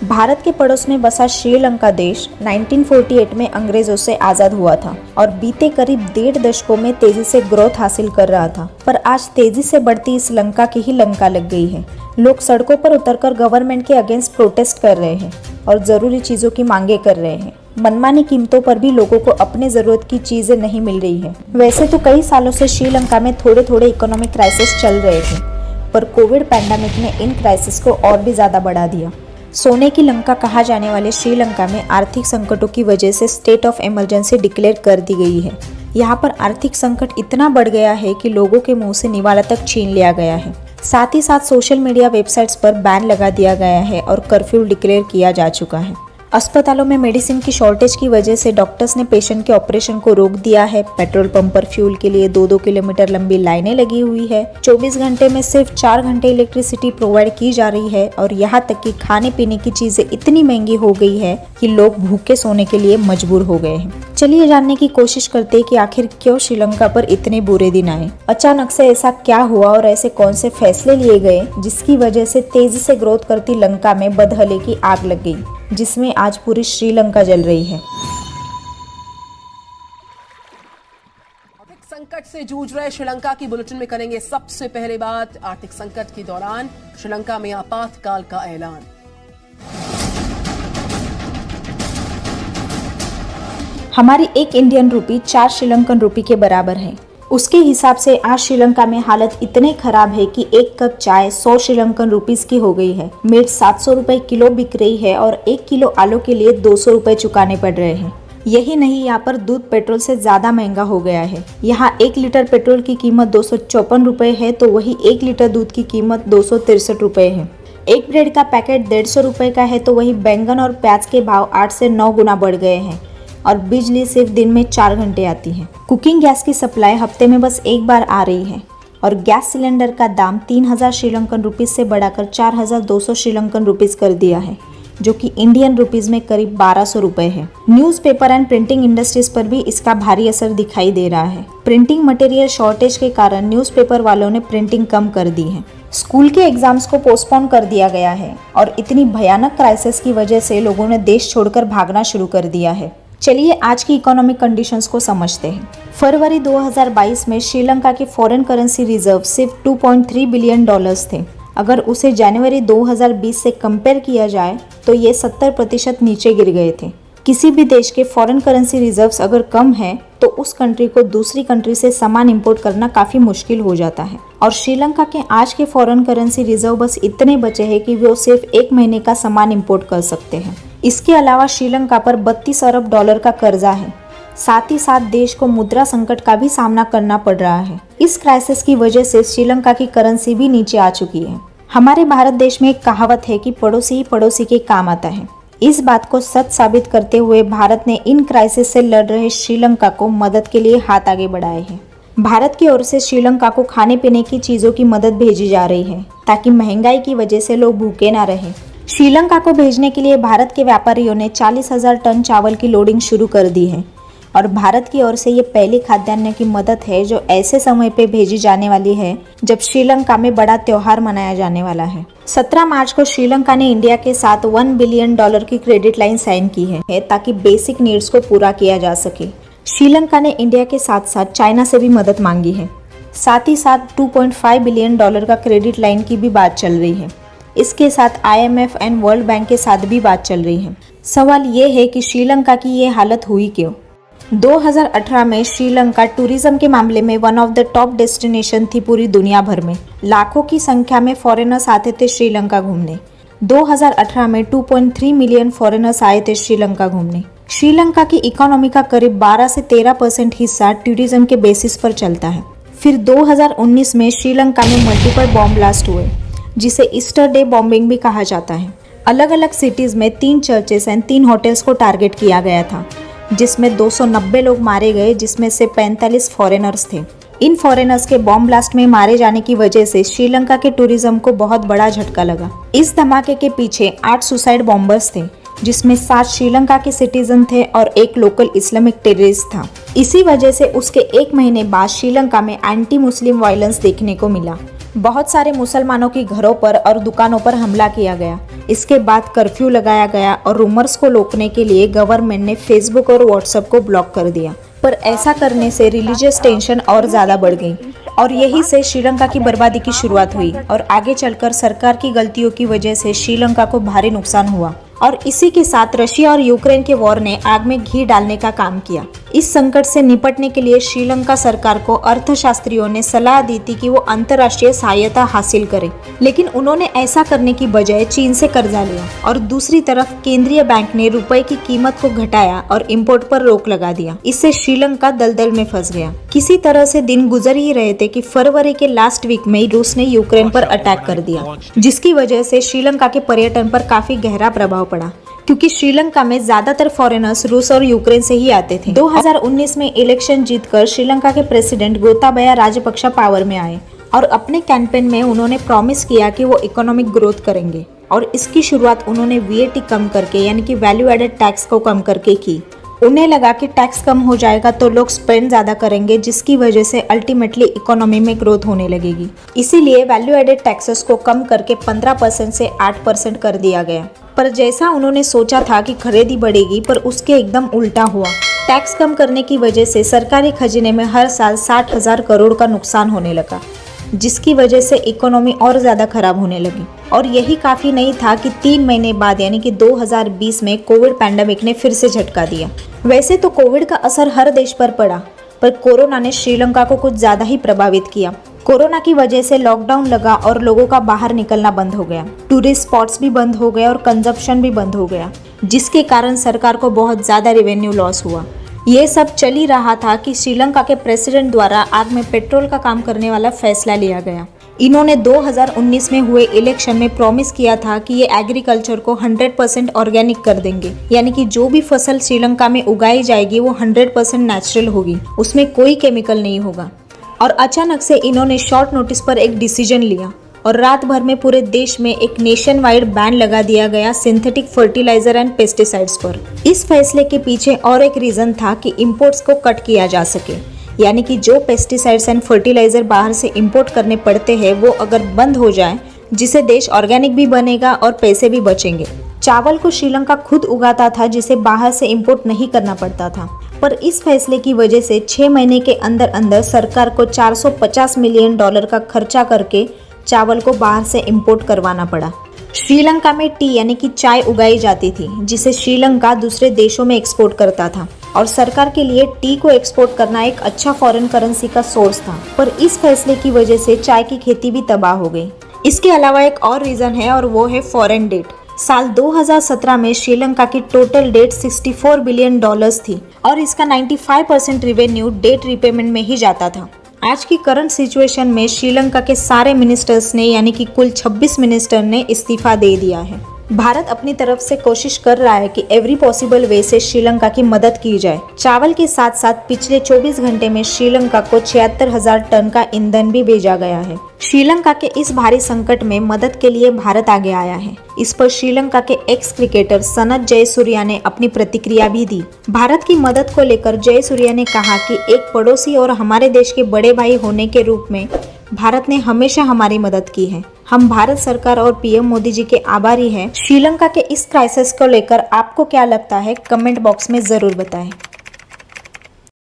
भारत के पड़ोस में बसा श्रीलंका देश 1948 में अंग्रेजों से आज़ाद हुआ था और बीते करीब 1.5 दशकों में तेजी से ग्रोथ हासिल कर रहा था। पर आज तेजी से बढ़ती इस लंका की ही लंका लग गई है। लोग सड़कों पर उतरकर गवर्नमेंट के अगेंस्ट प्रोटेस्ट कर रहे हैं और ज़रूरी चीज़ों की मांगे कर रहे हैं। मनमानी कीमतों पर भी लोगों को अपने ज़रूरत की चीज़ें नहीं मिल रही है। वैसे तो कई सालों से श्रीलंका में थोड़े थोड़े इकोनॉमिक क्राइसिस चल रहे थे, पर कोविड पैंडेमिक ने इन क्राइसिस को और भी ज़्यादा बढ़ा दिया। सोने की लंका कहा जाने वाले श्रीलंका में आर्थिक संकटों की वजह से स्टेट ऑफ इमरजेंसी डिक्लेयर कर दी गई है। यहाँ पर आर्थिक संकट इतना बढ़ गया है कि लोगों के मुंह से निवाला तक छीन लिया गया है। साथ ही साथ सोशल मीडिया वेबसाइट्स पर बैन लगा दिया गया है और कर्फ्यू डिक्लेयर किया जा चुका है। अस्पतालों में मेडिसिन की शॉर्टेज की वजह से डॉक्टर्स ने पेशेंट के ऑपरेशन को रोक दिया है। पेट्रोल पंप पर फ्यूल के लिए 2-2 किलोमीटर लंबी लाइनें लगी हुई है। 24 घंटे में सिर्फ 4 घंटे इलेक्ट्रिसिटी प्रोवाइड की जा रही है और यहाँ तक कि खाने पीने की चीजें इतनी महंगी हो गई है कि लोग भूखे सोने के लिए मजबूर हो गए हैं। चलिए जानने की कोशिश करते हैं कि आखिर क्यों श्रीलंका पर इतने बुरे दिन आए। अचानक से ऐसा क्या हुआ और ऐसे कौन से फैसले लिए गए जिसकी वजह से तेजी से ग्रोथ करती लंका में बदहले की आग लग गई, जिसमें आज पूरी श्रीलंका जल रही है। आर्थिक संकट से जूझ रहे श्रीलंका की बुलेटिन में करेंगे सबसे पहले बात। आर्थिक संकट के दौरान श्रीलंका में आपातकाल का ऐलान। हमारी एक इंडियन रुपी 4 श्रीलंकन रुपी के बराबर है। उसके हिसाब से आज श्रीलंका में हालत इतने खराब है कि एक कप चाय 100 श्रीलंकन रुपीस की हो गई है। मिर्च 700 रुपए किलो बिक रही है और 1 किलो आलू के लिए 200 रुपए चुकाने पड़ रहे हैं। यही नहीं, यहाँ पर दूध पेट्रोल से ज्यादा महंगा हो गया है। यहाँ 1 लीटर पेट्रोल की कीमत 254 रुपए है तो वही 1 लीटर दूध की कीमत 263 रुपए है। एक ब्रेड का पैकेट 150 रुपए का है तो वही बैंगन और प्याज के भाव 8 से 9 गुना बढ़ गए हैं और बिजली सिर्फ दिन में 4 घंटे आती है। कुकिंग गैस की सप्लाई हफ्ते में बस एक बार आ रही है और गैस सिलेंडर का दाम 3000 श्रीलंकन रुपीस से बढ़ाकर 4200 श्रीलंकन रुपीस कर दिया है, जो कि इंडियन रुपीस में करीब 1200 रुपए है। न्यूज़पेपर एंड प्रिंटिंग इंडस्ट्रीज पर भी इसका भारी असर दिखाई दे रहा है। प्रिंटिंग मटेरियल शॉर्टेज के कारण न्यूज़पेपर वालों ने प्रिंटिंग कम कर दी है। स्कूल के एग्जाम्स को पोस्टपोन कर दिया गया है और इतनी भयानक क्राइसिस की वजह से लोगों ने देश छोड़कर भागना शुरू कर दिया है। चलिए आज की इकोनॉमिक कंडीशंस को समझते हैं। फरवरी 2022 में श्रीलंका के फॉरेन करेंसी रिजर्व सिर्फ 2.3 बिलियन डॉलर्स थे। अगर उसे जनवरी 2020 से कंपेयर किया जाए तो ये 70% नीचे गिर गए थे। किसी भी देश के फॉरेन करेंसी रिजर्व्स अगर कम है तो उस कंट्री को दूसरी कंट्री से सामान इंपोर्ट करना काफी मुश्किल हो जाता है और श्रीलंका के आज के फॉरेन करेंसी रिजर्व बस इतने बचे हैं कि वो सिर्फ 1 महीने का सामान इंपोर्ट कर सकते हैं। इसके अलावा श्रीलंका पर 32 अरब डॉलर का कर्जा है। साथ ही साथ देश को मुद्रा संकट का भी सामना करना पड़ रहा है। इस क्राइसिस की वजह से श्रीलंका की करेंसी भी नीचे आ चुकी है। हमारे भारत देश में एक कहावत है कि पड़ोसी ही पड़ोसी के काम आता है। इस बात को सच साबित करते हुए भारत ने इन क्राइसिस से लड़ रहे श्रीलंका को मदद के लिए हाथ आगे बढ़ाए हैं। भारत की ओर से श्रीलंका को खाने पीने की चीजों की मदद भेजी जा रही है ताकि महंगाई की वजह से लोग भूखे ना रहे। श्रीलंका को भेजने के लिए भारत के व्यापारियों ने 40,000 टन चावल की लोडिंग शुरू कर दी है और भारत की ओर से ये पहली खाद्यान्न की मदद है जो ऐसे समय पे भेजी जाने वाली है जब श्रीलंका में बड़ा त्योहार मनाया जाने वाला है। 17 मार्च को श्रीलंका ने इंडिया के साथ $1 बिलियन की क्रेडिट लाइन साइन की है ताकि बेसिक नीड्स को पूरा किया जा सके। श्रीलंका ने इंडिया के साथ साथ चाइना से भी मदद मांगी है। साथ ही साथ $2.5 बिलियन का क्रेडिट लाइन की भी बात चल रही है। इसके साथ IMF एंड वर्ल्ड बैंक के साथ भी बात चल रही है। सवाल ये है कि श्रीलंका की ये हालत हुई क्यों? 2018 में श्रीलंका टूरिज्म के मामले में one of the top destination थी पूरी दुनिया भर में। लाखों की संख्या में फॉरेनर्स आते थे श्रीलंका घूमने। 2018 में 2.3 मिलियन फॉरेनर्स आए थे श्रीलंका घूमने। श्रीलंका की इकोनॉमी का करीब 12 से 13% हिस्सा टूरिज्म के बेसिस पर चलता है। फिर 2019 में श्रीलंका में मल्टीपल बॉम्ब ब्लास्ट हुए, जिसे ईस्टर डे बॉम्बिंग भी कहा जाता है। अलग अलग सिटीज में 3 चर्चेस एंड 3 होटल्स को टारगेट किया गया था, जिसमें 290 लोग मारे गए, जिसमें से 45 फॉरेनर्स थे। इन फॉरेनर्स के बॉम्ब ब्लास्ट में मारे जाने की वजह से श्रीलंका के टूरिज्म को बहुत बड़ा झटका लगा। इस धमाके के पीछे 8 सुसाइड बॉम्बर्स थे, जिसमें 7 श्रीलंका के सिटीजन थे और 1 लोकल इस्लामिक टेररिस्ट था। इसी वजह से उसके 1 महीने बाद श्रीलंका में एंटी मुस्लिम वायलेंस देखने को मिला। बहुत सारे मुसलमानों के घरों पर और दुकानों पर हमला किया गया इसके बाद कर्फ्यू लगाया गया और रूमर्स को रोकने के लिए गवर्नमेंट ने फेसबुक और व्हाट्सएप को ब्लॉक कर दिया। पर ऐसा करने से रिलीजियस टेंशन और ज़्यादा बढ़ गई और यही से श्रीलंका की बर्बादी की शुरुआत हुई और आगे चलकर सरकार की गलतियों की वजह से श्रीलंका को भारी नुकसान हुआ। और इसी के साथ रशिया और यूक्रेन के वॉर ने आग में घी डालने का काम किया। इस संकट से निपटने के लिए श्रीलंका सरकार को अर्थशास्त्रियों ने सलाह दी थी कि वो अंतर्राष्ट्रीय सहायता हासिल करे, लेकिन उन्होंने ऐसा करने की बजाय चीन से कर्जा लिया और दूसरी तरफ केंद्रीय बैंक ने रुपए की कीमत को घटाया और इम्पोर्ट पर रोक लगा दिया। इससे श्रीलंका दलदल में फंस गया। किसी तरह से दिन गुजर ही रहे थे कि फरवरी के लास्ट वीक में रूस ने यूक्रेन पर अटैक कर दिया, जिसकी वजह से श्रीलंका के पर्यटन पर काफी गहरा प्रभाव पड़ा, क्योंकि श्रीलंका में ज्यादातर फॉरेनर्स रूस और यूक्रेन से ही आते थे। 2019 में इलेक्शन जीतकर श्रीलंका के प्रेसिडेंट गोताबाया राजपक्षे पावर में आए और अपने कैंपेन में उन्होंने प्रॉमिस किया कि वो इकोनॉमिक ग्रोथ करेंगे और इसकी शुरुआत उन्होंने VAT कम करके यानी कि वैल्यू एडेड टैक्स को कम करके की। उन्हें लगा कि टैक्स कम हो जाएगा तो लोग स्पेंड ज़्यादा करेंगे, जिसकी वजह से अल्टीमेटली इकोनॉमी में ग्रोथ होने लगेगी। इसीलिए वैल्यू एडेड टैक्सेस को कम करके 15% से 8% कर दिया गया। पर जैसा उन्होंने सोचा था कि खरीदी बढ़ेगी, पर उसके एकदम उल्टा हुआ। टैक्स कम करने की वजह से सरकारी खजाने में हर साल 60,000 करोड़ का नुकसान होने लगा, जिसकी वजह से इकोनॉमी और ज़्यादा खराब होने लगी। और यही काफ़ी नहीं था कि 3 महीने बाद यानी कि 2020 में कोविड पैंडेमिक ने फिर से झटका दिया। वैसे तो कोविड का असर हर देश पर पड़ा, पर कोरोना ने श्रीलंका को कुछ ज़्यादा ही प्रभावित किया। कोरोना की वजह से लॉकडाउन लगा और लोगों का बाहर निकलना बंद हो गया, टूरिस्ट स्पॉट्स भी बंद हो गए और कंजप्शन भी बंद हो गया, जिसके कारण सरकार को बहुत ज़्यादा रेवेन्यू लॉस हुआ। ये सब चल ही रहा था कि श्रीलंका के प्रेसिडेंट द्वारा आग में पेट्रोल का काम करने वाला फैसला लिया गया। इन्होंने 2019 में हुए इलेक्शन में प्रॉमिस किया था कि ये एग्रीकल्चर को 100% ऑर्गेनिक कर देंगे, यानी कि जो भी फसल श्रीलंका में उगाई जाएगी वो 100% नेचुरल होगी, उसमें कोई केमिकल नहीं होगा। और अचानक से इन्होंने शॉर्ट नोटिस पर एक डिसीजन लिया और रात भर में पूरे देश में एक नेशन वाइड बैन लगा दिया गया सिंथेटिक फर्टिलाइजर एंड पेस्टिसाइड्स पर। इस फैसले के पीछे और एक रीजन था कि इंपोर्ट्स को कट किया जा सके, यानी कि जो पेस्टिसाइड्स एंड फर्टिलाइजर बाहर से इंपोर्ट करने पड़ते हैं वो अगर बंद हो जाए, जिससे देश ऑर्गेनिक भी बनेगा और पैसे भी बचेंगे। चावल को श्रीलंका खुद उगाता था, जिसे बाहर से इंपोर्ट नहीं करना पड़ता था, पर इस फैसले की वजह से 6 महीने के अंदर अंदर सरकार को $450 मिलियन का खर्चा करके चावल को बाहर से इंपोर्ट करवाना पड़ा। श्रीलंका में टी यानी कि चाय उगाई जाती थी, जिसे श्रीलंका दूसरे देशों में एक्सपोर्ट करता था और सरकार के लिए टी को एक्सपोर्ट करना एक अच्छा फॉरेन करेंसी का सोर्स था। पर इस फैसले की वजह से चाय की खेती भी तबाह हो गई। इसके अलावा एक और रीजन है और वो है फॉरेन डेट। साल 2017 में श्रीलंका की टोटल डेट $64 बिलियन थी और इसका 95% रेवेन्यू डेट रिपेमेंट में ही जाता था। आज की करंट सिचुएशन में श्रीलंका के सारे मिनिस्टर्स ने यानी कि कुल 26 मिनिस्टर ने इस्तीफा दे दिया है। भारत अपनी तरफ से कोशिश कर रहा है कि एवरी पॉसिबल वे से श्रीलंका की मदद की जाए। चावल के साथ साथ पिछले 24 घंटे में श्रीलंका को 76,000 टन का ईंधन भी भेजा गया है। श्रीलंका के इस भारी संकट में मदद के लिए भारत आगे आया है। इस पर श्रीलंका के एक्स क्रिकेटर सनथ जयसूर्या ने अपनी प्रतिक्रिया भी दी। भारत की मदद को लेकर जयसूर्या ने कहा कि एक पड़ोसी और हमारे देश के बड़े भाई होने के रूप में भारत ने हमेशा हमारी मदद की है। हम भारत सरकार और PM मोदी जी के आभारी हैं। श्रीलंका के इस क्राइसिस को लेकर आपको क्या लगता है, कमेंट बॉक्स में जरूर बताएं।